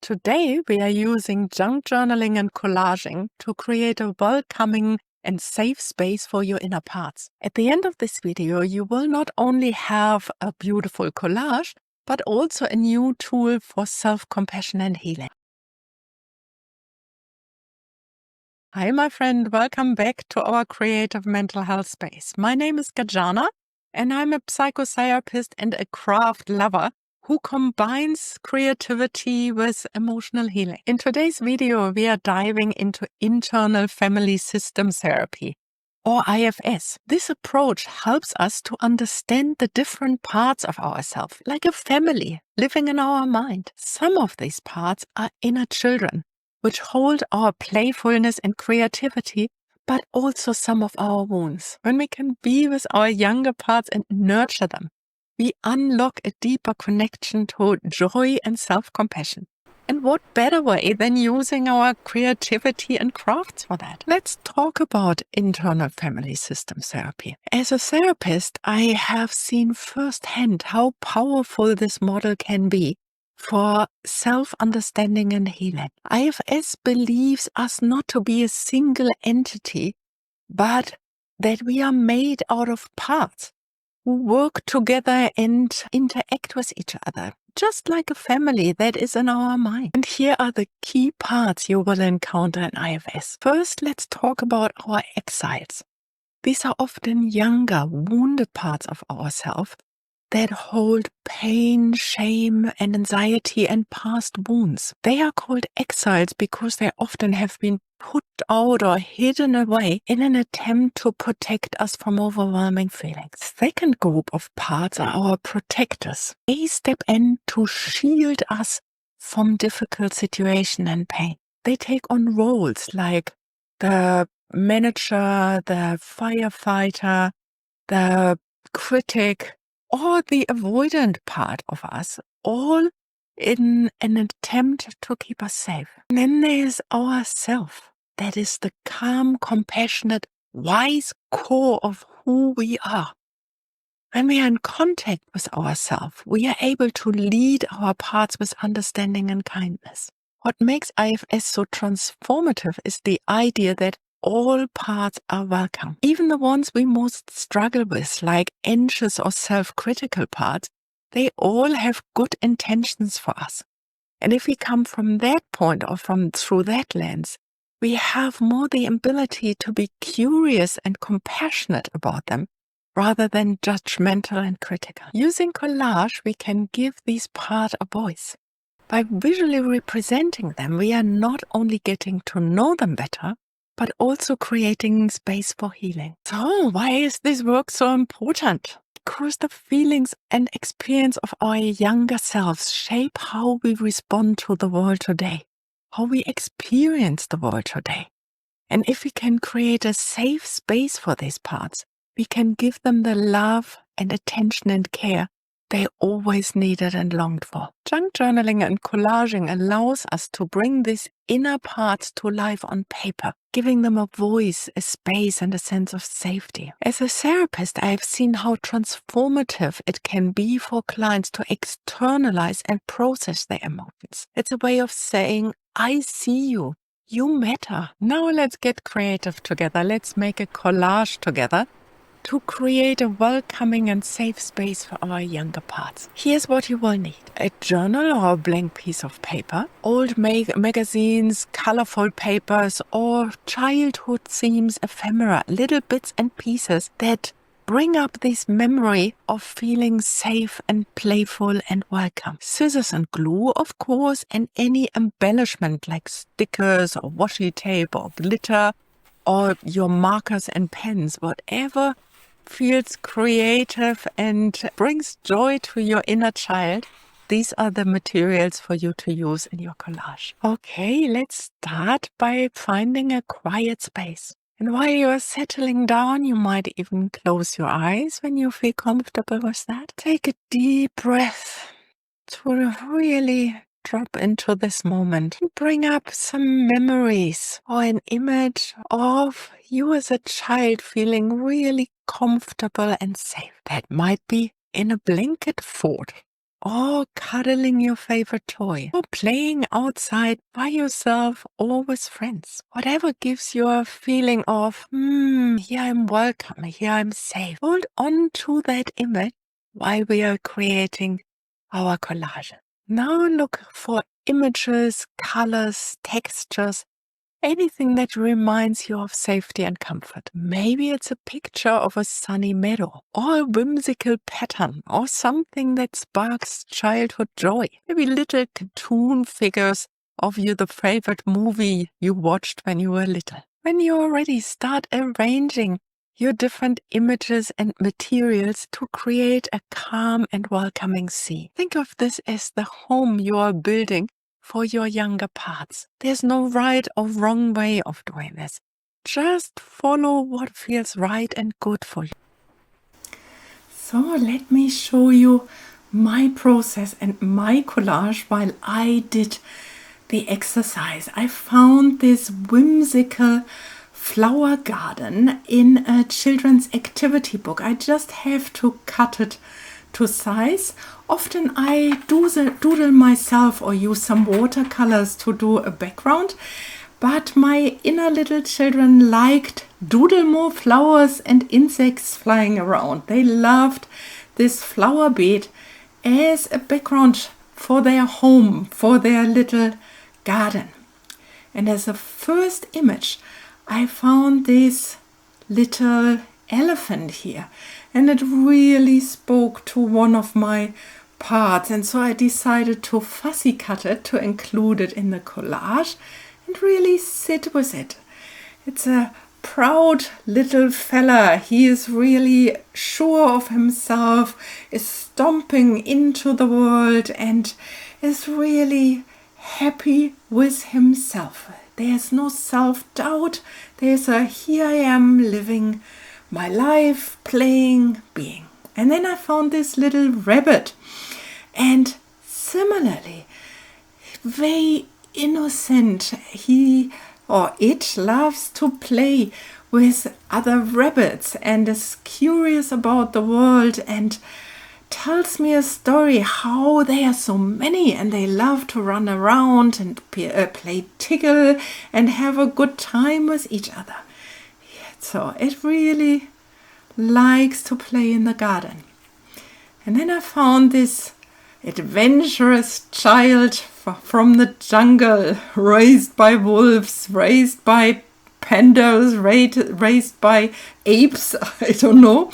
Today, we are using junk journaling and collaging to create a welcoming and safe space for your inner parts. At the end of this video, you will not only have a beautiful collage, but also a new tool for self-compassion and healing. Hi, my friend. Welcome back to our creative mental health space. My name is Gajana, and I'm a psychotherapist and a craft lover who combines creativity with emotional healing. In today's video, we are diving into internal family system therapy, or IFS. This approach helps us to understand the different parts of ourselves, like a family living in our mind. Some of these parts are inner children, which hold our playfulness and creativity, but also some of our wounds. When we can be with our younger parts and nurture them, we unlock a deeper connection to joy and self-compassion. And what better way than using our creativity and crafts for that? Let's talk about internal family system therapy. As a therapist, I have seen firsthand how powerful this model can be for self-understanding and healing. IFS believes us not to be a single entity, but that we are made out of parts who work together and interact with each other, just like a family that is in our mind. And here are the key parts you will encounter in IFS. First, let's talk about our exiles. These are often younger, wounded parts of ourselves that hold pain, shame, and anxiety and past wounds. They are called exiles because they often have been put out or hidden away in an attempt to protect us from overwhelming feelings. Second group of parts are our protectors. They step in to shield us from difficult situation and pain. They take on roles like the manager, the firefighter, the critic, or the avoidant part of us, all in an attempt to keep us safe. And then there's our self. That is the calm, compassionate, wise core of who we are. When we are in contact with ourselves, we are able to lead our parts with understanding and kindness. What makes IFS so transformative is the idea that all parts are welcome. Even the ones we most struggle with, like anxious or self-critical parts, they all have good intentions for us. And if we come from that point or from through that lens, we have more the ability to be curious and compassionate about them, rather than judgmental and critical. Using collage, we can give these parts a voice. By visually representing them, we are not only getting to know them better, but also creating space for healing. So why is this work so important? Because the feelings and experience of our younger selves shape how we respond to the world today, how we experience the world today. And if we can create a safe space for these parts, we can give them the love and attention and care they always needed and longed for. Junk journaling and collaging allows us to bring these inner parts to life on paper, giving them a voice, a space, and a sense of safety. As a therapist, I have seen how transformative it can be for clients to externalize and process their emotions. It's a way of saying, I see you. You matter. Now let's get creative together. Let's make a collage together to create a welcoming and safe space for our younger parts. Here's what you will need: a journal or a blank piece of paper, old magazines, colorful papers, or childhood themes, ephemera, little bits and pieces that bring up this memory of feeling safe and playful and welcome. Scissors and glue, of course, and any embellishment like stickers or washi tape or glitter, or your markers and pens, whatever feels creative and brings joy to your inner child. These are the materials for you to use in your collage. Okay, let's start by finding a quiet space. And while you are settling down, you might even close your eyes when you feel comfortable with that. Take a deep breath to really drop into this moment. Bring up some memories or an image of you as a child feeling really comfortable and safe. That might be in a blanket fort or cuddling your favorite toy, or playing outside by yourself or with friends. Whatever gives you a feeling of, here I'm welcome, here I'm safe. Hold on to that image while we are creating our collage. Now look for images, colors, textures, anything that reminds you of safety and comfort. Maybe it's a picture of a sunny meadow, or a whimsical pattern, or something that sparks childhood joy. Maybe little cartoon figures of the favorite movie you watched when you were little. When you're ready, start arranging your different images and materials to create a calm and welcoming scene. Think of this as the home you are building for your younger parts. There's no right or wrong way of doing this. Just follow what feels right and good for you. So let me show you my process and my collage while I did the exercise. I found this whimsical flower garden in a children's activity book. I just have to cut it to size. Often I doodle myself or use some watercolors to do a background, but my inner little children liked doodle more flowers and insects flying around. They loved this flower bed as a background for their home, for their little garden. And as a first image, I found this little elephant here, and it really spoke to one of my parts, and so I decided to fussy cut it to include it in the collage and really sit with it. It's a proud little fella. He is really sure of himself, is stomping into the world and is really happy with himself. There's no self-doubt. There's a here I am living my life, playing, being. And then I found this little rabbit, and similarly, very innocent. He or it loves to play with other rabbits and is curious about the world and tells me a story how there are so many and they love to run around and play tickle and have a good time with each other. So it really likes to play in the garden. And then I found this adventurous child from the jungle, raised by wolves, raised by pandas, raised by apes, I don't know.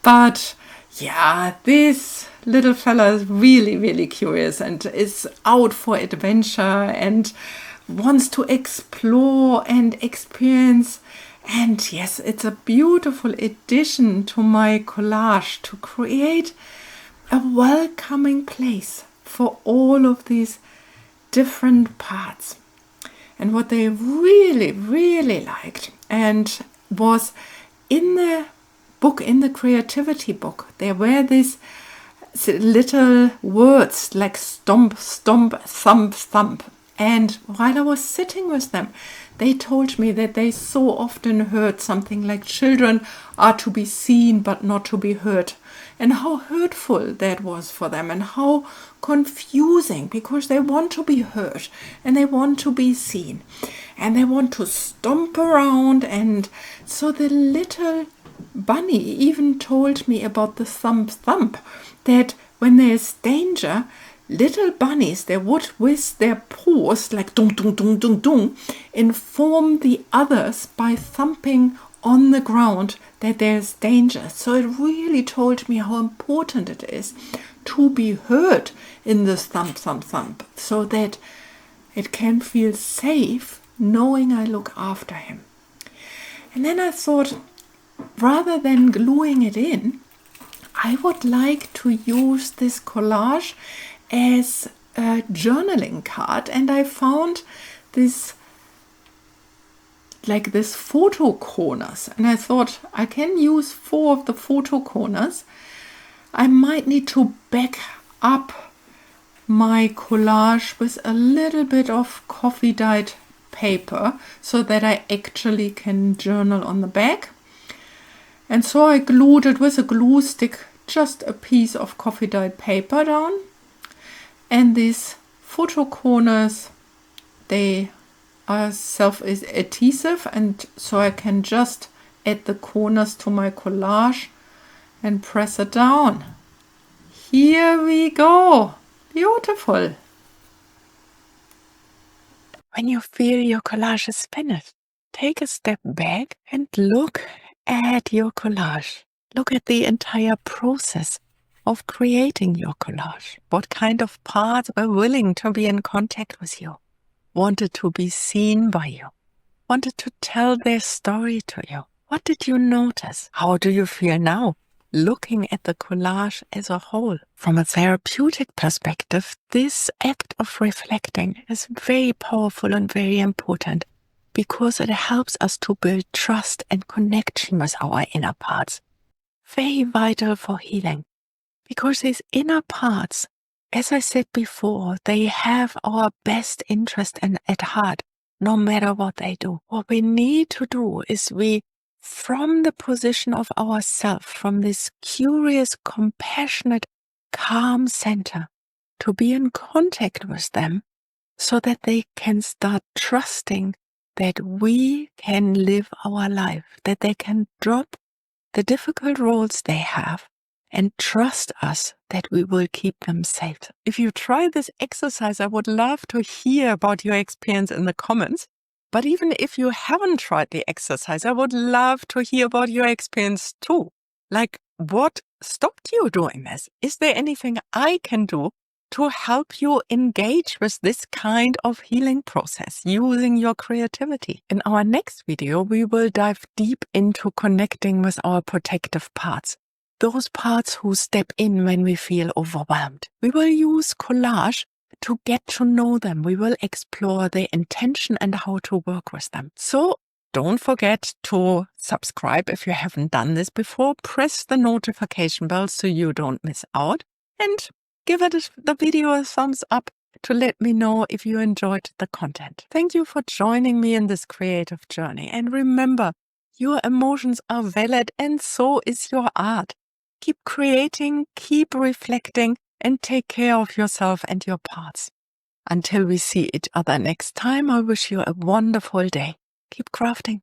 But yeah, this little fella is really, really curious and is out for adventure and wants to explore and experience. And yes, it's a beautiful addition to my collage to create a welcoming place for all of these different parts. And what they really, really liked and was in the book, in the creativity book, there were these little words like stomp, stomp, thump, thump. And while I was sitting with them, they told me that they so often heard something like children are to be seen but not to be heard. And how hurtful that was for them and how confusing, because they want to be heard and they want to be seen and they want to stomp around. And so the little bunny even told me about the thump thump, that when there's danger, little bunnies, they would with their paws like dung dung dung dung dung inform the others by thumping on the ground that there's danger. So it really told me how important it is to be heard in this thump thump thump, so that it can feel safe knowing I look after him. And then I thought, rather than gluing it in, I would like to use this collage as a journaling card, and I found this photo corners, and I thought I can use 4 of the photo corners. I might need to back up my collage with a little bit of coffee dyed paper so that I actually can journal on the back. And so I glued it with a glue stick, just a piece of coffee dyed paper down, And these photo corners, they are self-adhesive, and so I can just add the corners to my collage and press it down. Here we go. Beautiful. When you feel your collage is finished, take a step back and look at your collage. Look at the entire process of creating your collage. What kind of parts were willing to be in contact with you, wanted to be seen by you, wanted to tell their story to you? What did you notice? How do you feel now, looking at the collage as a whole? From a therapeutic perspective, this act of reflecting is very powerful and very important because it helps us to build trust and connection with our inner parts. Very vital for healing, because these inner parts, as I said before, they have our best interest at heart, no matter what they do. What we need to do is from the position of ourself, from this curious, compassionate, calm center, to be in contact with them so that they can start trusting that we can live our life, that they can drop the difficult roles they have and trust us that we will keep them safe. If you try this exercise, I would love to hear about your experience in the comments. But even if you haven't tried the exercise, I would love to hear about your experience too. Like, what stopped you doing this? Is there anything I can do to help you engage with this kind of healing process using your creativity? In our next video, we will dive deep into connecting with our protective parts, those parts who step in when we feel overwhelmed. We will use collage to get to know them. We will explore their intention and how to work with them. So don't forget to subscribe if you haven't done this before. Press the notification bell so you don't miss out. And give the video a thumbs up to let me know if you enjoyed the content. Thank you for joining me in this creative journey. And remember, your emotions are valid and so is your art. Keep creating, keep reflecting, and take care of yourself and your parts. Until we see each other next time, I wish you a wonderful day. Keep crafting.